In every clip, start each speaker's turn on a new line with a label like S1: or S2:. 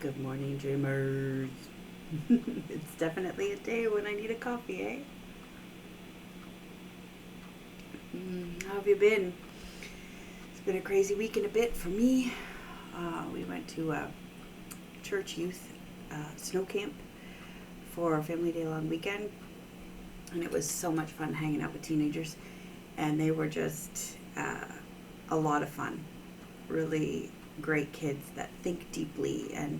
S1: Good morning, dreamers. It's definitely a day when I need a coffee, eh? How have you been? It's been a crazy week and a bit for me. We went to a church youth snow camp for a family day long weekend, and it was so much fun hanging out with teenagers. And they were just a lot of fun. Really great kids that think deeply and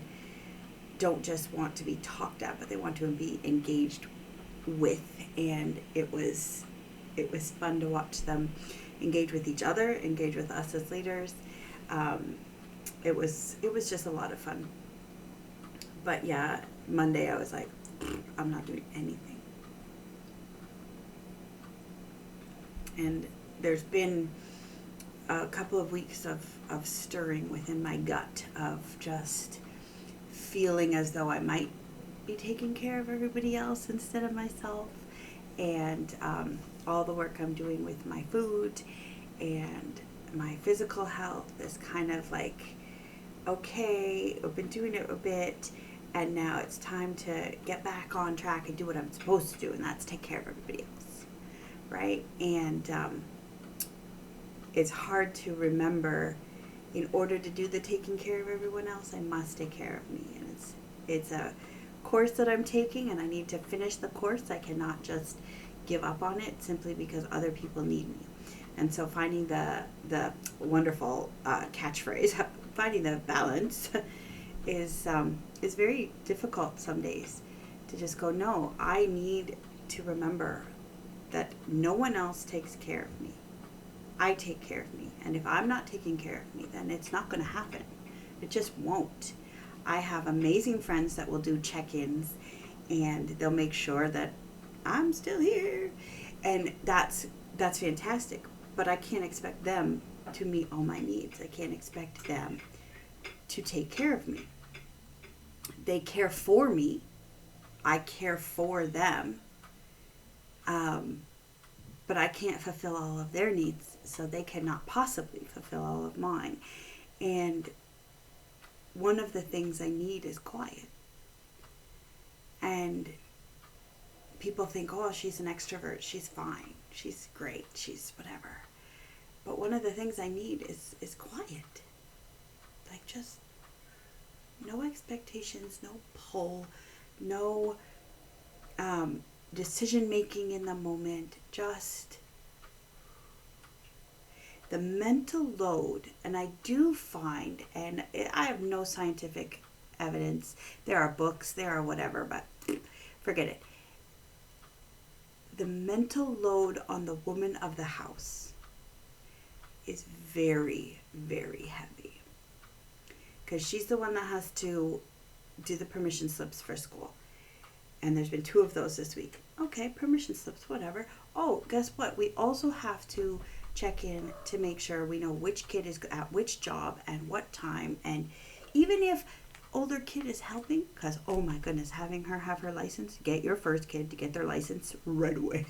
S1: don't just want to be talked at, but they want to be engaged with. And it was fun to watch them engage with each other, engage with us as leaders. Um, it was just a lot of fun. But yeah, Monday I was like, I'm not doing anything. And there's been a couple of weeks of stirring within my gut of just feeling as though I might be taking care of everybody else instead of myself. And all the work I'm doing with my food and my physical health is kind of like, okay, I've been doing it a bit, and now it's time to get back on track and do what I'm supposed to do, and that's take care of everybody else, right? And it's hard to remember, in order to do the taking care of everyone else, I must take care of me. And it's a course that I'm taking, and I need to finish the course. I cannot just give up on it simply because other people need me. And so finding the wonderful catchphrase, finding the balance, is very difficult some days. To just go, no, I need to remember that no one else takes care of me. I take care of me. And if I'm not taking care of me, then it's not going to happen. It just won't. I have amazing friends that will do check ins, and they'll make sure that I'm still here. And that's fantastic. But I can't expect them to meet all my needs. I can't expect them to take care of me. They care for me. I care for them. Um, but I can't fulfill all of their needs, so they cannot possibly fulfill all of mine. And one of the things I need is quiet. And people think, oh, she's an extrovert, she's fine, she's great, she's whatever. But one of the things I need is quiet. Like, just no expectations, no pull, no decision making in the moment, just the mental load. And I do find, and I have no scientific evidence, there are books, there are whatever, but forget it. The mental load on the woman of the house is very, very heavy, because she's the one that has to do the permission slips for school. And there's been 2 of those this week. Okay, permission slips, whatever. Oh, guess what? We also have to check in to make sure we know which kid is at which job and what time. And even if older kid is helping, because oh my goodness, having her have her license, get your first kid to get their license right away.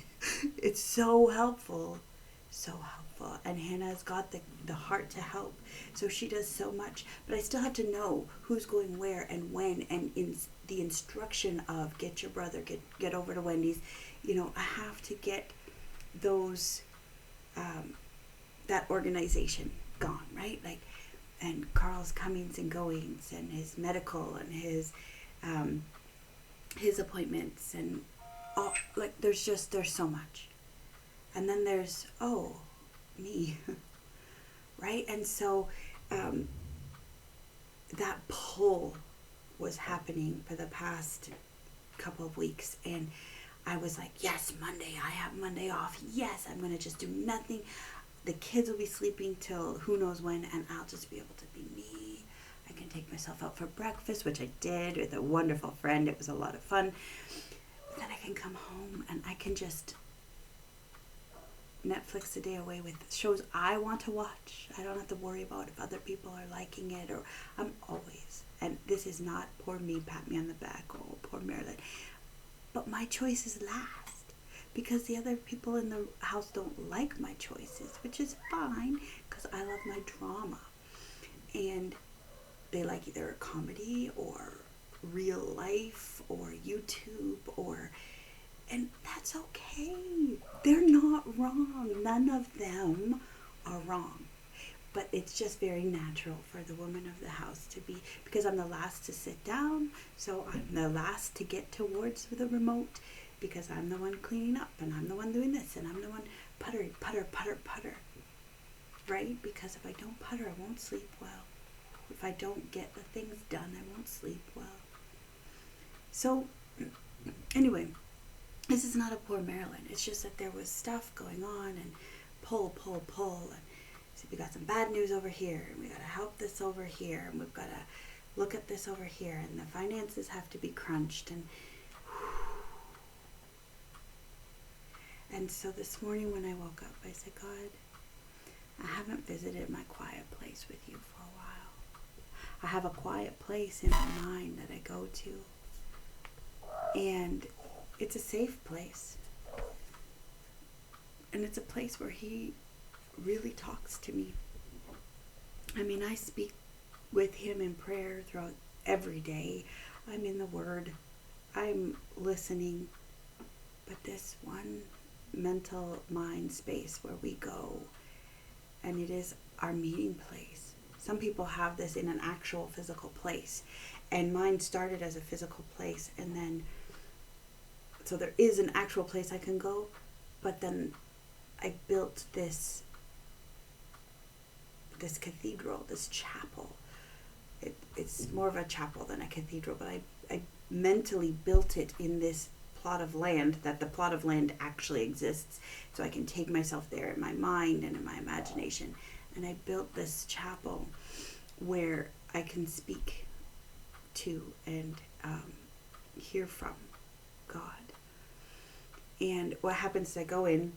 S1: It's so helpful. So helpful. And Hannah's got the heart to help. So she does so much. But I still have to know who's going where and when, and in the instruction of get your brother, get over to Wendy's. I have to get those that organization gone, right? Like, and Carl's comings and goings, and his medical, and his appointments, and all, like, there's so much. And then there's, me. Right? And so that pull was happening for the past couple of weeks, and I was like, yes, Monday, I have Monday off. Yes, I'm going to just do nothing. The kids will be sleeping till who knows when, and I'll just be able to be me. I can take myself out for breakfast, which I did with a wonderful friend. It was a lot of fun. But then I can come home and I can just Netflix a day away with shows I want to watch. I don't have to worry about if other people are liking it, or I'm always, and this is not poor me, pat me on the back, oh, poor Marilyn. But my choices last, because the other people in the house don't like my choices, which is fine, because I love my drama. And they like either a comedy or real life or YouTube and that's okay. They're not wrong. None of them are wrong. But it's just very natural for the woman of the house to be, because I'm the last to sit down, so I'm the last to get towards the remote, because I'm the one cleaning up, and I'm the one doing this, and I'm the one puttering, putter, right? Because if I don't putter, I won't sleep well. If I don't get the things done, I won't sleep well. So, anyway, this is not a poor Marilyn. It's just that there was stuff going on, and pull, and so we got some bad news over here, and we got to help this over here, and we've got to look at this over here, and the finances have to be crunched, and so this morning when I woke up, I said, God, I haven't visited my quiet place with you for a while. I have a quiet place in my mind that I go to, and it's a safe place, and it's a place where he really talks to me. I mean, I speak with him in prayer throughout every day. I'm in the Word. I'm listening. But this one mental mind space where we go, and it is our meeting place. Some people have this in an actual physical place, and mine started as a physical place, and then so there is an actual place I can go, but then I built this cathedral, this chapel. It's more of a chapel than a cathedral, but I mentally built it in this plot of land, that the plot of land actually exists, so I can take myself there in my mind and in my imagination. And I built this chapel where I can speak to and hear from God. And what happens is I go in,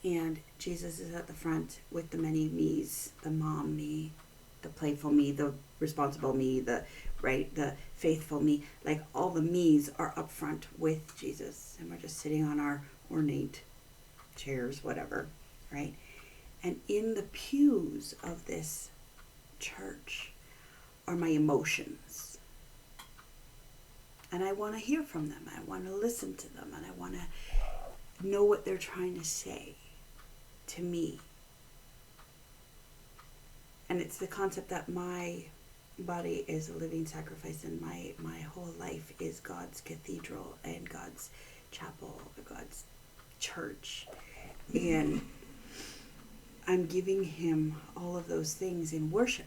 S1: and Jesus is at the front with the many me's, the mom me, the playful me, the responsible me, the faithful me. Like, all the me's are up front with Jesus, and we're just sitting on our ornate chairs, whatever, right? And in the pews of this church are my emotions. And I want to hear from them. I want to listen to them, and I want to know what they're trying to say to me. And it's the concept that my body is a living sacrifice, and my whole life is God's cathedral and God's chapel, God's church. And I'm giving him all of those things in worship.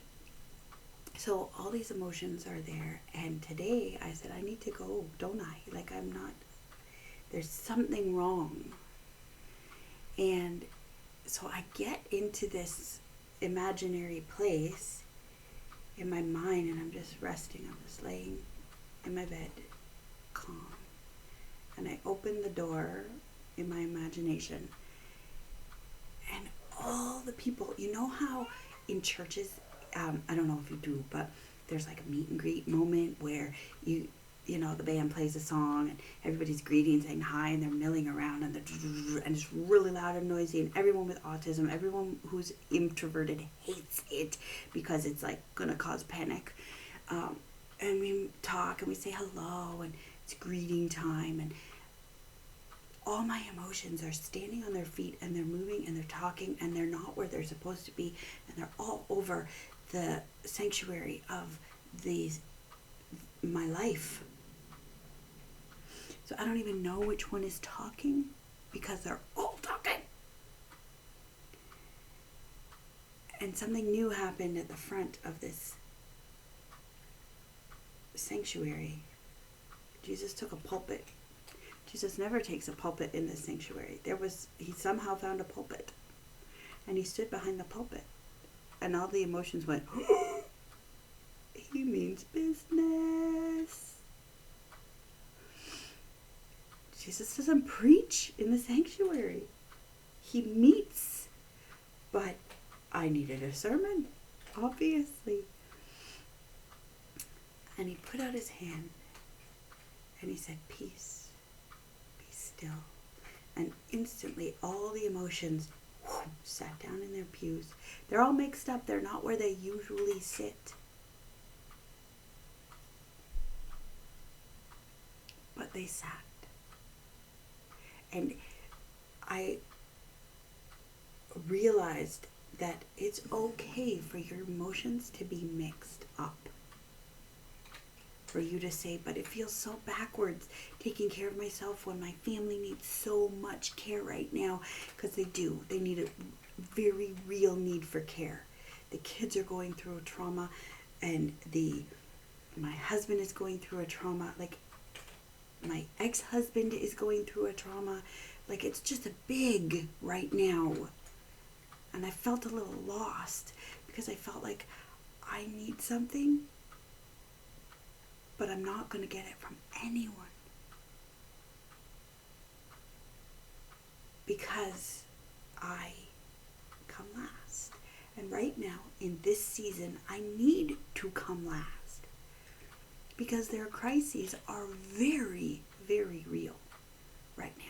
S1: So all these emotions are there, and today I said, I need to go, don't I? Like, there's something wrong. And so I get into this imaginary place in my mind, and I'm just resting. I'm just laying in my bed, calm. And I open the door in my imagination, and all the people, you know how in churches, I don't know if you do, but there's like a meet and greet moment where you know, the band plays a song and everybody's greeting, saying hi, and they're milling around, and it's really loud and noisy, and everyone with autism, everyone who's introverted hates it because it's like gonna cause panic. And we talk and we say hello, and it's greeting time, and all my emotions are standing on their feet, and they're moving, and they're talking, and they're not where they're supposed to be, and they're all over the sanctuary of my life. So I don't even know which one is talking, because they're all talking. And something new happened at the front of this sanctuary. Jesus took a pulpit. Jesus never takes a pulpit in this sanctuary. He somehow found a pulpit, and he stood behind the pulpit, and all the emotions went, he means business. Jesus doesn't preach in the sanctuary. He meets. But I needed a sermon, obviously. And he put out his hand, and he said, peace, be still. And instantly all the emotions sat down in their pews. They're all mixed up. They're not where they usually sit. they sat. And I realized that it's okay for your emotions to be mixed up. For you to say, but it feels so backwards taking care of myself when my family needs so much care right now. Because they do. They need a very real need for care. The kids are going through a trauma, and my husband is going through a trauma. Like, my ex-husband is going through a trauma. Like, it's just a big right now. And I felt a little lost because I felt like I need something, but I'm not going to get it from anyone. Because I come last. And right now, in this season, I need to come last. Because their crises are very, very real right now.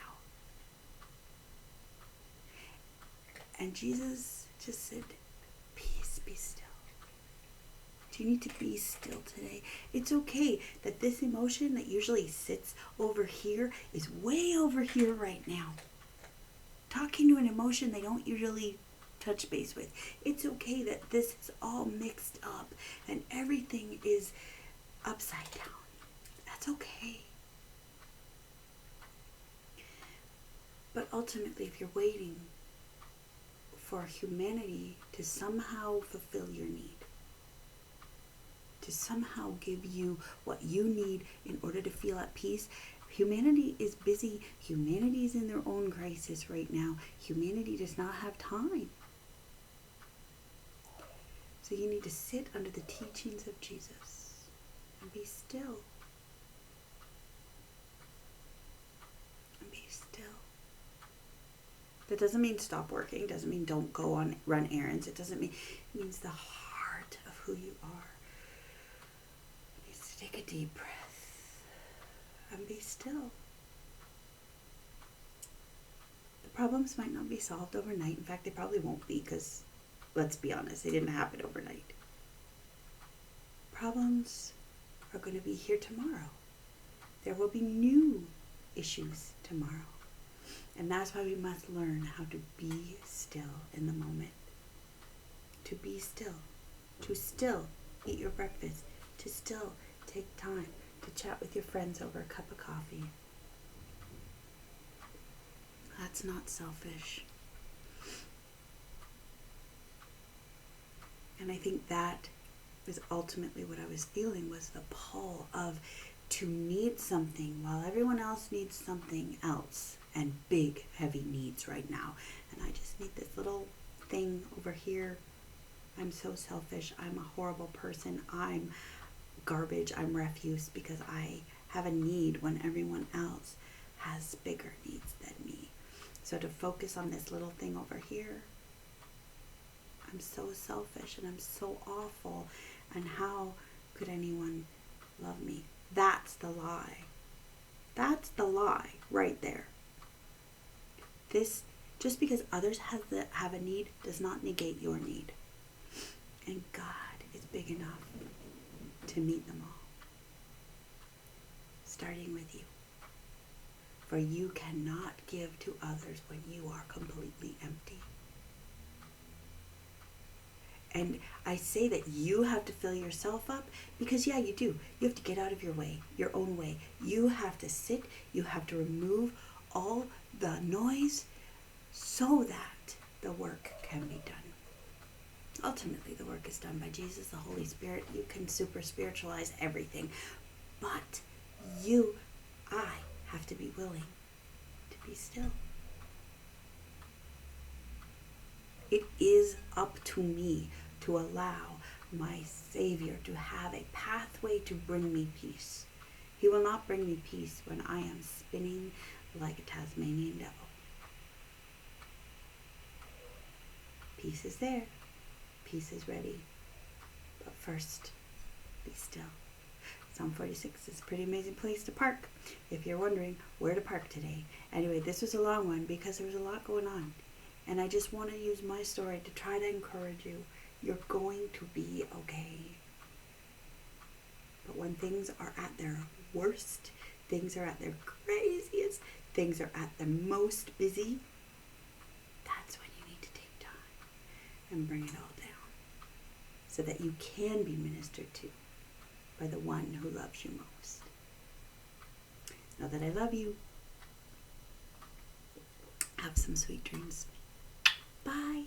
S1: And Jesus just said, peace, be still. Do you need to be still today? It's okay that this emotion that usually sits over here is way over here right now. Talking to an emotion they don't usually touch base with. It's okay that this is all mixed up and everything is upside down. That's okay. But ultimately, if you're waiting for humanity to somehow fulfill your need, to somehow give you what you need in order to feel at peace, humanity is busy. Humanity is in their own crisis right now. Humanity does not have time. So you need to sit under the teachings of Jesus and be still. And be still. That doesn't mean stop working. Doesn't mean don't go on run errands. It doesn't mean, it means the heart of who you are needs to take a deep breath and be still. The problems might not be solved overnight. In fact, they probably won't be, because let's be honest, they didn't happen overnight. Problems are going to be here tomorrow. There will be new issues tomorrow. And that's why we must learn how to be still in the moment. To be still. To still eat your breakfast. To still take time to chat with your friends over a cup of coffee. That's not selfish. And I think that was ultimately what I was feeling, was the pull of to need something while everyone else needs something else. And big, heavy needs right now. And I just need this little thing over here. I'm so selfish. I'm a horrible person. I'm garbage. I'm refuse because I have a need when everyone else has bigger needs than me. So to focus on this little thing over here, I'm so selfish and I'm so awful. And how could anyone love me? That's the lie. That's the lie right there. This, just because others have a need does not negate your need. And God is big enough to meet them all. Starting with you. For you cannot give to others when you are completely empty. And I say that you have to fill yourself up because, yeah, you do. You have to get out of your way, your own way. You have to sit. You have to remove all the noise so that the work can be done. Ultimately, the work is done by Jesus, the Holy Spirit. You can super spiritualize everything. But I have to be willing to be still. It is up to me to allow my Savior to have a pathway to bring me peace. He will not bring me peace when I am spinning like a Tasmanian devil. Peace is there. Peace is ready. But first, be still. Psalm 46 is a pretty amazing place to park if you're wondering where to park today. Anyway, this was a long one because there was a lot going on. And I just want to use my story to try to encourage you. You're going to be okay. But when things are at their worst, things are at their craziest, things are at their most busy, that's when you need to take time and bring it all down so that you can be ministered to by the one who loves you most. Know that I love you. Have some sweet dreams. Bye.